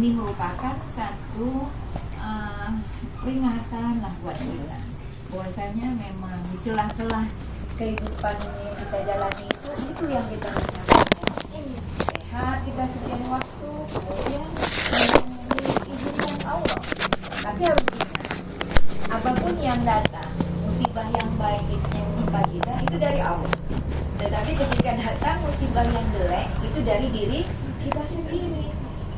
ini merupakan satu peringatan lah buat kita. Bahwasanya memang di celah-celah kehidupan yang kita jalani itu yang kita rasakan. Sehat kita sediain waktu, kemudian izinkan Allah. Tapi harus ingat, apapun yang datang, musibah yang baik yang menimpa kita itu dari Allah. Tetapi ketika datang musibah yang jelek itu dari diri kita sendiri.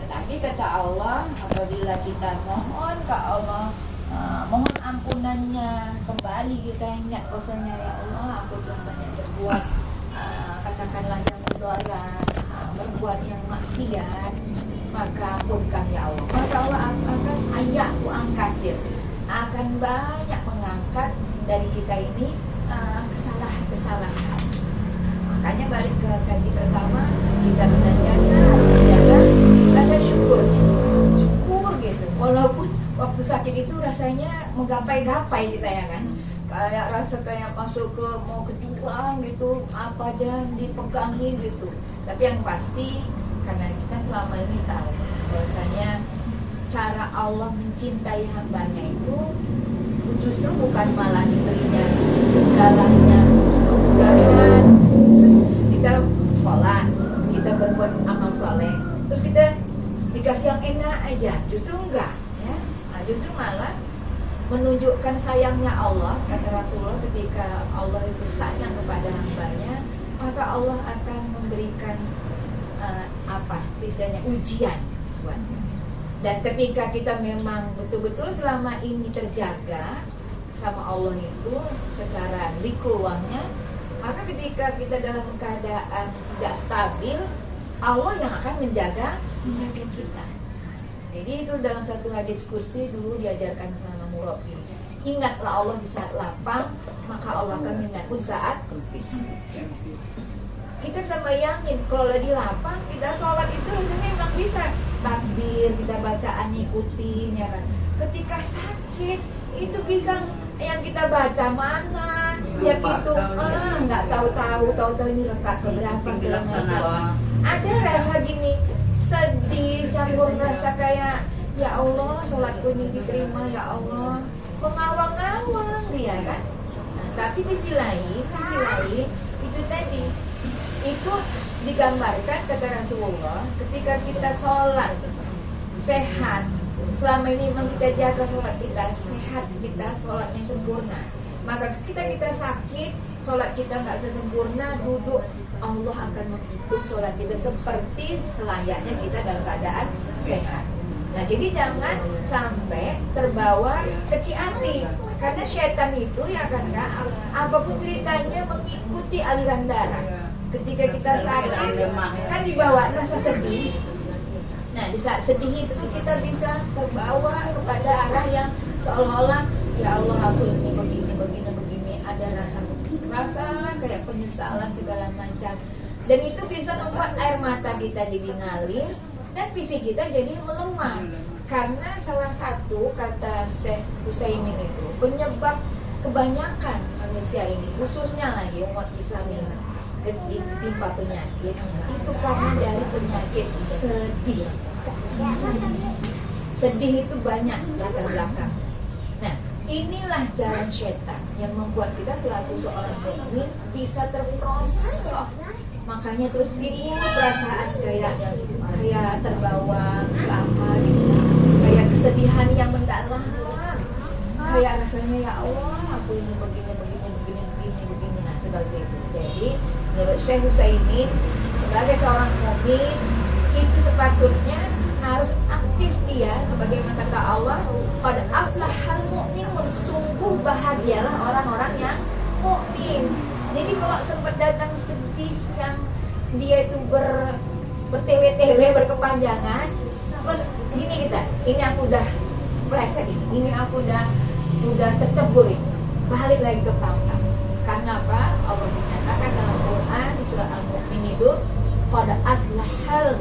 Tetapi kata Allah, apabila kita mohon ke Allah, mohon ampunannya, kembali kita ingat bahwasanya ya Allah, aku telah banyak berbuat katakanlah yang mudarat, berbuat yang maksiat, maka ampunkan ya Allah. Maka Allah akan ayyahu angkasir, akan banyak mengangkat dari kita ini kesalahan-kesalahan. Makanya balik ke gaji pertama, kita senantiasa harus menjaga rasa syukurnya. Syukur gitu. Walaupun waktu sakit itu rasanya menggapai-gapai kita ya kan. Kayak rasa kayak masuk ke mau ke jurang gitu, apa aja dipegangin gitu. Tapi yang pasti karena kita selama ini tahu bahwasanya cara Allah mencintai hambanya itu justru bukan malah diberinya segalanya kemudahan. Kita sholat, kita berbuat amal soleh, terus kita dikasih yang enak aja, justru enggak ya. Nah, justru malah menunjukkan sayangnya Allah. Kata Rasulullah, ketika Allah itu sayang kepada hambanya, maka Allah akan memberikan istilahnya ujian buat. Dan ketika kita memang betul-betul selama ini terjaga sama Allah itu secara likuannya, maka ketika kita dalam keadaan tidak stabil, Allah yang akan menjaga kita. Jadi itu dalam satu hadis kursi dulu diajarkan sama murabi. Ingatlah Allah di saat lapang, maka Allah akan mengingatmu saat sempit. Kita sama bayangin kalau lagi lapang, kita sholat itu rasanya memang bisa takbir, kita bacaan ikutin ya kan. Ketika sakit itu bisa yang kita baca mana, siap itu nggak tahu ini rekat keberapa segala macam. Ada rasa gini sedih campur rasa kayak ya Allah sholatku ini diterima ya Allah, mengawang-awang dia kan. Nah, tapi sisi lain itu tadi itu digambarkan kata Rasulullah ketika kita sholat sehat. Selama ini memang kita jaga sholat kita sehat, kita sholatnya sempurna. Maka kita sakit, sholat kita nggak sesempurna, duduk Allah akan menghitung sholat kita seperti selayaknya kita dalam keadaan sehat. Nah jadi jangan sampai terbawa kecil hati, karena syaitan itu ya kan apapun ceritanya mengikuti aliran darah. Ketika kita sakit kan dibawa rasa sedih. Nah di saat sedih itu kita bisa terbawa kepada arah yang seolah-olah ya Allah aku ini begini, ada rasa kayak penyesalan segala macam. Dan itu bisa membuat air mata kita jadi ngalir dan fisik kita jadi melemah. Karena salah satu kata Syekh Utsaimin itu penyebab kebanyakan manusia ini, khususnya lagi umat Islam ini ditimpa penyakit itu karena dari penyakit sedih. Sedih itu banyak latar belakang. Nah, inilah jalan syaitan yang membuat kita selaku seorang mukmin bisa terperosok. Makanya terus timbul perasaan kayak terbawa ke apa gitu. Kayak kesedihan yang mendalam. Kayak rasanya ya Allah, aku ini begini. Nah, seperti itu. Jadi menurut Syekh Utsaimin sebagai seorang mukmin itu sepatutnya harus aktif dia sebagaimana kata Allah, qad aflahal mu'minun, sungguh bahagialah orang-orang yang mukmin. Jadi kalau sempat datang sedih yang dia itu bertele-tele berkepanjangan, terus gini ini aku udah pleset ini aku udah tercebur ini, balik lagi ke pangkal. Karena apa? Allah menyatakan dalam Quran di surat Al-Mu'min itu qad aflahal,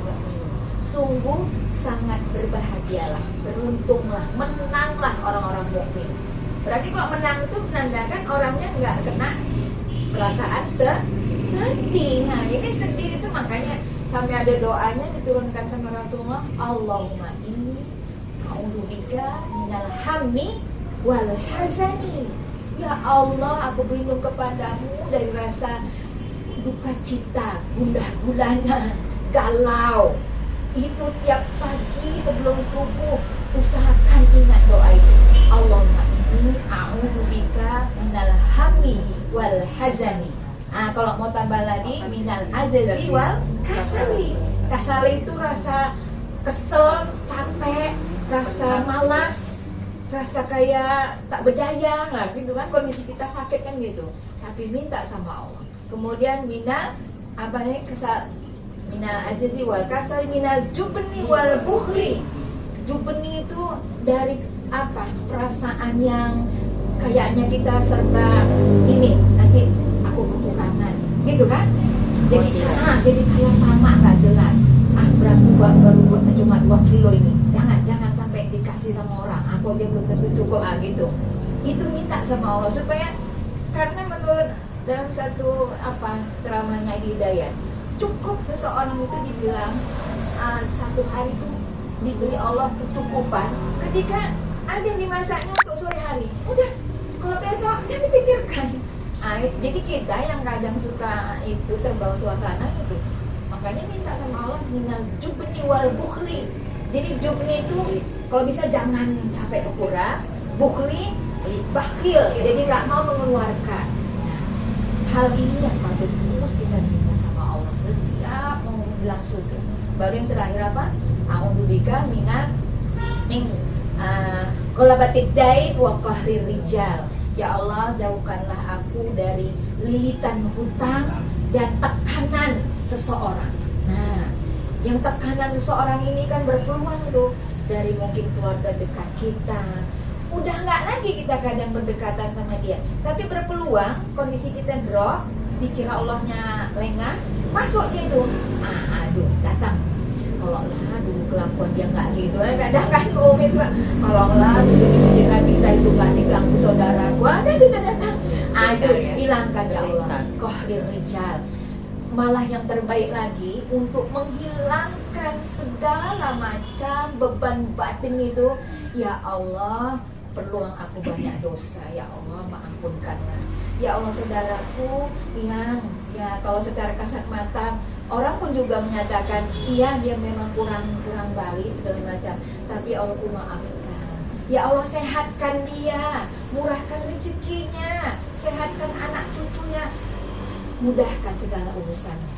sungguh sangat berbahagialah, beruntunglah, menanglah orang-orang mukmin. Berarti kalau menang itu menandakan orangnya nggak kena perasaan sedih. Nah ini sedih itu makanya sampai ada doanya diturunkan sama Rasulullah, Allahumma inni a'udzubika minal hammi wal hazani. Ya Allah, aku berlindung kepadamu dari rasa duka cita, gundah gulana, galau. Itu tiap pagi sebelum subuh usahakan ingat doa itu. Allahumma inni a'udzubika minal hammi wal hazani. Kalau mau tambah lagi minal ajazi wal kasali. Kasali itu rasa kesel, capek, rasa malas, rasa kayak tak berdaya lah gitu kan, kondisi kita sakit kan gitu. Tapi minta sama Allah. Kemudian minal apa nih minal ajazi wal kasali, minal jubni wal bukhli. Jubni itu dari apa? Perasaan yang kayaknya kita serba ini nanti aku kekurangan gitu kan. Jadi kayak tamak nggak jelas. Beras baru cuma 2 kilo ini. Jangan sampai dikasih sama orang. Aku aja belum tentu cukup gitu. Itu minta sama Allah supaya, karena menurut dalam satu ceramahnya di Hidayat, cukup seseorang itu dibilang satu hari itu diberi Allah kecukupan ketika ada yang dimasaknya untuk sore hari. Udah, kalau besok jangan dipikirkan. Jadi kita yang kadang suka itu terbawa suasana gitu, makanya minta sama Allah minal jubni wal bukhli. Jadi jubni itu kalau bisa jangan sampai berkurang, bukhli bakhil, jadi nggak mau mengeluarkan. Hal ini yang patut terus kita minta sama Allah setiap mau bilang surga. Baru yang terakhir apa? A'udzubika minal qalabatid dain wa qahrir rijal. Ya Allah, jauhkanlah aku dari lilitan hutang dan tekanan seseorang. Nah, yang tekanan seseorang ini kan berpeluang tuh dari mungkin keluarga dekat kita. Udah nggak lagi kita kadang berdekatan sama dia, tapi berpeluang kondisi kita drop, zikir Allahnya lengah, masuk dia itu. Datang. Tolonglah dulu kelakuan dia nggak gitu. Kadang kan Umi suka, tolonglah dulu di masjid kita itu nggak diganggu saudara gua. Ada kita datang. Itu hilangkan ya Allah. Qahrir rijal. Malah yang terbaik lagi untuk menghilangkan segala macam beban batin itu. Ya Allah, peluang aku banyak dosa. Ya Allah, maafkanlah. Ya Allah, saudaraku yang kalau secara kasat mata orang pun juga menyatakan iya dia memang kurang baik segala macam, tapi Allah pun maafkan. Ya Allah, sehatkan dia, murahkan rezekinya, sehatkan anak cucunya, mudahkan segala urusannya.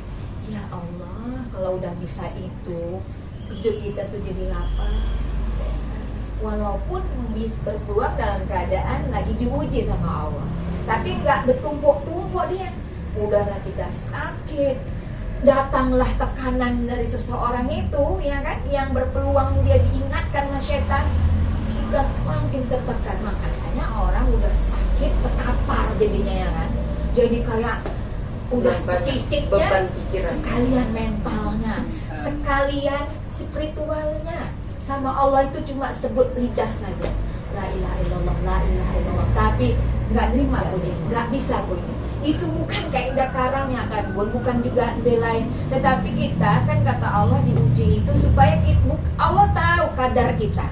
Ya Allah, kalau udah bisa itu, hidup kita tuh jadi lapang, sehat. Walaupun bisa berpeluang dalam keadaan lagi diuji sama Allah, tapi nggak bertumpuk-tumpuk dia. Udahlah kita sakit, datanglah tekanan dari seseorang itu, ya kan, yang berpeluang dia diingatkan sama setan, kita makin tertekan. Makanya orang udah sakit terkapar jadinya, ya kan, jadi kayak udah fisiknya sekalian mentalnya, sekalian spiritualnya. Sama Allah itu cuma sebut lidah saja, la ilaha illallah, la ilaha illallah, tapi nggak nerima aku ini, nggak bisa aku ini. Itu bukan kaidah karangnya kan, bukan juga belain. Tetapi kita kan kata Allah diuji itu supaya Allah tahu kadar kita.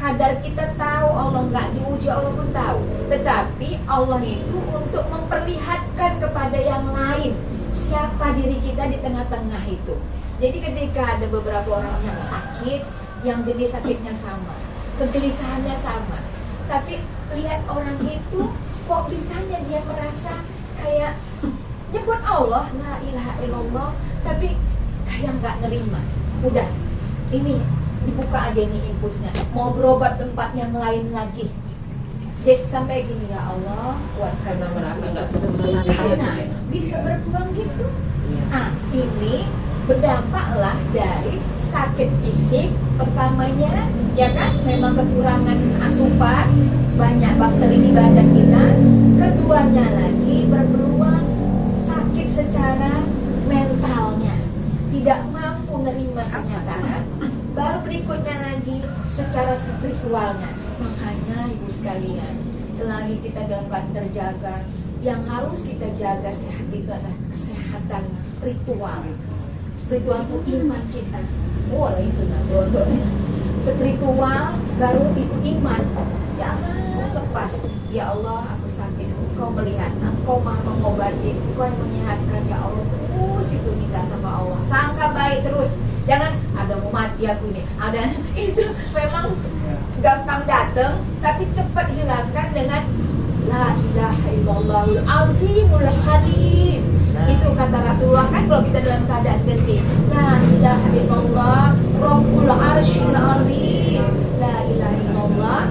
Kadar kita tahu, Allah nggak diuji, Allah pun tahu. Tetapi Allah itu untuk memperlihatkan kepada yang lain siapa diri kita di tengah-tengah itu. Jadi ketika ada beberapa orang yang sakit, yang jenis sakitnya sama, kegelisahannya sama, tapi lihat orang itu kok bisanya dia merasa kayak nyebut Allah, la ilaha illallah, tapi kayak nggak nerima. Udah, ini dibuka aja ini impulsnya, mau berobat tempat yang lain lagi. Jadi sampai gini, ya Allah, kuatkan karena merasa nggak karena bisa berpeluang gitu. Ini berdampaklah dari sakit fisik pertamanya, ya kan, memang kekurangan asupan, banyak bakteri di badan kita. Keduanya lagi berpeluang sakit secara mentalnya, tidak mampu menerima kenyataan. Baru berikutnya lagi secara spiritualnya. Makanya ibu sekalian, selagi kita dalam keadaan terjaga, yang harus kita jaga sehat itu adalah kesehatan spiritual. spiritual itu iman kita. Oh itu nah spiritual baru itu iman. Jangan lepas. Ya Allah, aku sakit, Engkau melihat, Engkau maha mengobati, Engkau yang menyehatkan. Ya Allah, terus itu minta sama Allah, sangka baik terus. Jangan ada mau mati aku nih, ada itu memang gampang datang, tapi cepat hilangkan dengan la ilaha illallahul azimul halim. Itu kata Rasulullah kan kalau kita dalam keadaan genting. La ilaha illallah rabbul arsyil azim. La ilaha illallah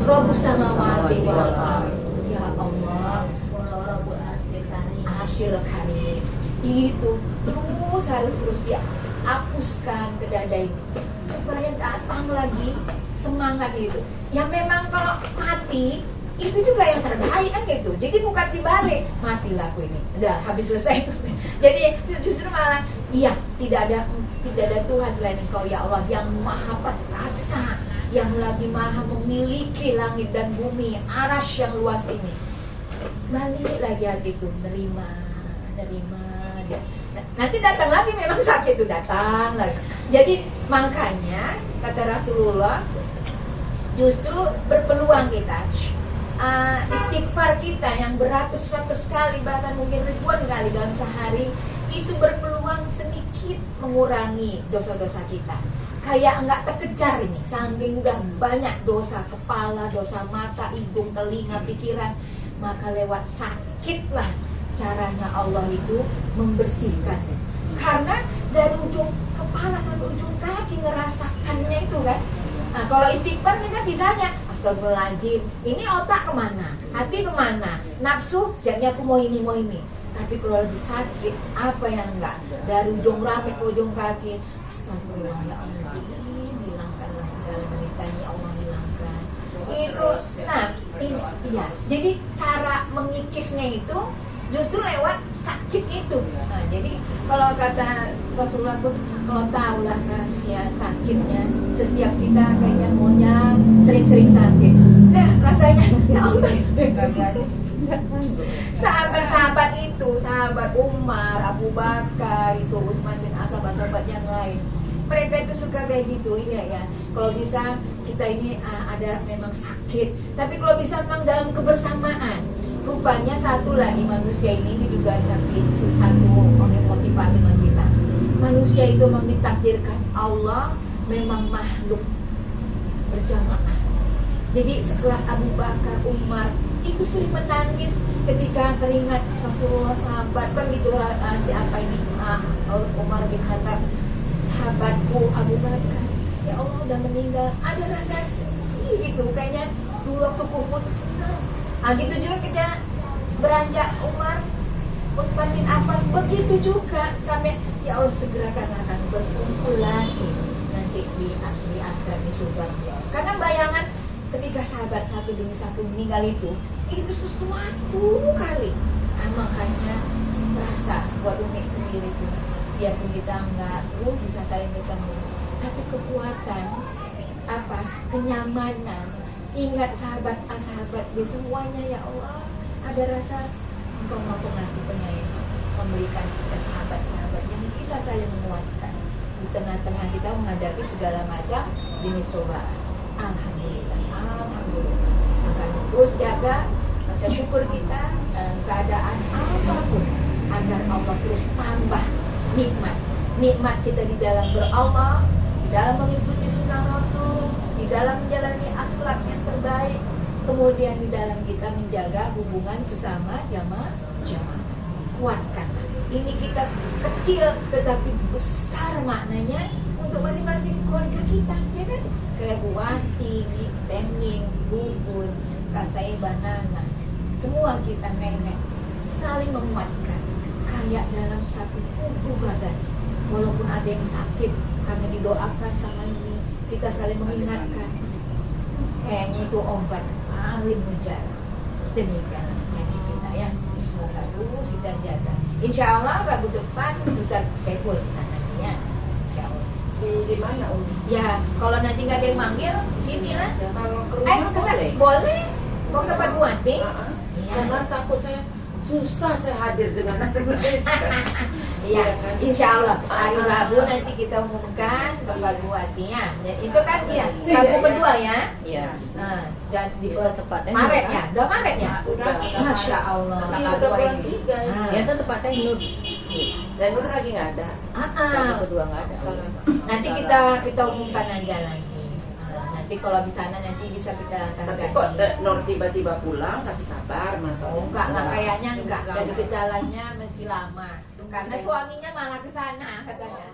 rabbus samawati wal ardh. Ya Allah, rabbul arsyil karim. Itu harus terus dia hapuskan ke dada ini supaya datang lagi semangat itu. Ya memang kalau mati itu juga yang terbaik kan gitu. Jadi bukan dibalik, matilah aku ini, udah habis selesai. Jadi justru malah iya, tidak ada Tuhan selain Engkau ya Allah yang maha perkasa, yang lagi maha memiliki langit dan bumi, arasy yang luas ini. Balik lagi hati itu, nerima dia. Nanti datang lagi, memang sakit itu datang lagi. Jadi makanya kata Rasulullah, justru berpeluang kita istighfar kita yang beratus-ratus kali, bahkan mungkin ribuan kali dalam sehari, itu berpeluang sedikit mengurangi dosa-dosa kita. Kayak nggak terkejar ini, saking udah banyak dosa kepala, dosa mata, hidung, telinga, pikiran. Maka lewat sakitlah caranya Allah itu membersihkan. Karena dari ujung kepala sampai ujung kaki ngerasakannya itu kan. Nah, kalau istighfar kita bisanya astagfirullahaladzim, ini otak kemana, hati kemana, nafsu, siapnya aku mau ini. Tapi kalau lagi sakit, apa yang enggak, dari ujung rambut ke ujung kaki, astagfirullahaladzim, hilangkanlah segala menikahnya, Allah hilangkan. Itu, nah, iya. Jadi cara mengikisnya itu justru lewat sakit itu. Nah, jadi kalau kata Rasulullah pun, kalau tahulah rahasia sakitnya, setiap kita kayaknya maunya sering-sering sakit. Rasanya ya Allah. Sahabat-sahabat itu, sahabat Umar, Abu Bakar, itu Utsman bin Affan, sahabat yang lain, mereka itu suka kayak gitu. Iya ya, kalau bisa kita ini ada memang sakit, tapi kalau bisa memang dalam kebersamaan. Rupanya satu lagi, manusia ini juga satu motivasi bagi kita. Manusia itu memang ditakdirkan Allah memang makhluk berjamaah. Jadi sekelas Abu Bakar, Umar itu sering menangis ketika teringat Rasulullah, sahabat kan gitu. Siapa ini Umar bin Khattab, sahabatku Abu Bakar, ya Allah udah meninggal. Ada rasa sedih gitu, kayaknya dulu waktu kumpul senang. Gitu juga kita beranjak Umar, Utsman bin Affan, begitu juga sampai ya Allah segerakan akan berkumpul lagi nanti di akhirat di surga. Karena bayangan ketika sahabat satu demi satu meninggal itu sesuatu kali. Nah, makanya terasa buat Umi sendiri tuh, biarpun kita enggak terus bisa saling ketemu, tapi kekuatan kenyamanan, ingat sahabat di semuanya ya Allah, ada rasa Engkau mampu ngasih penyayang, memberikan kita sahabat-sahabat yang bisa saling menguatkan di tengah-tengah kita menghadapi segala macam jenis cobaan. Alhamdulillah. Akan terus jaga rasa syukur kita dalam keadaan apapun, agar Allah terus tambah nikmat kita di dalam berallah, di dalam mengikuti sunnah Rasul, di dalam menjalani akhlak yang terbaik, kemudian di dalam kita menjaga hubungan sesama jamaah. Kuatkan. Ini kita kecil tetapi besar maknanya untuk masing-masing keluarga kita, ya kan? Kayak Bu Wati, Tening, Bubun, Kak Saibah, Nana, semua kita nenek saling menguatkan, kayak dalam satu tubuh rasanya. Walaupun ada yang sakit, karena didoakan sama ini, kita saling mengingatkan. Kayaknya itu obat paling mujarab. Demikian penyakit kita ya. Semoga terus kita jaga. Insya Allah Rabu depan Ustaz Syaiful kita nantinya. Insya Allah. Di mana Ya, kalau nanti nggak ada yang manggil, sini lah. Kalau ke rumah boleh? Boleh. Mau ke tempat Bu Wati? Karena takut saya susah saya hadir dengan Iya, kan? insya Allah hari Ah. Rabu nanti kita umumkan tanggal buatinya. Itu kan ya Rabu kedua ya. Iya. Nah, dan di tepatnya Maret ya, udah Maret ya. Udah. Masya Allah. Iya, Tanggal udah dua bulan ini. 3 ini. Ah. Biasa tepatnya Nur. Dan udah lagi nggak ada. Tanggal kedua nggak ada. Nanti kita umumkan aja lagi. Nanti kalau di sana nanti bisa kita Tapi ganti. kok Nur tiba-tiba pulang kasih kabar Oh, enggak lah, kayaknya enggak. Dari gejalanya masih lama. Karena suaminya malah ke sana katanya.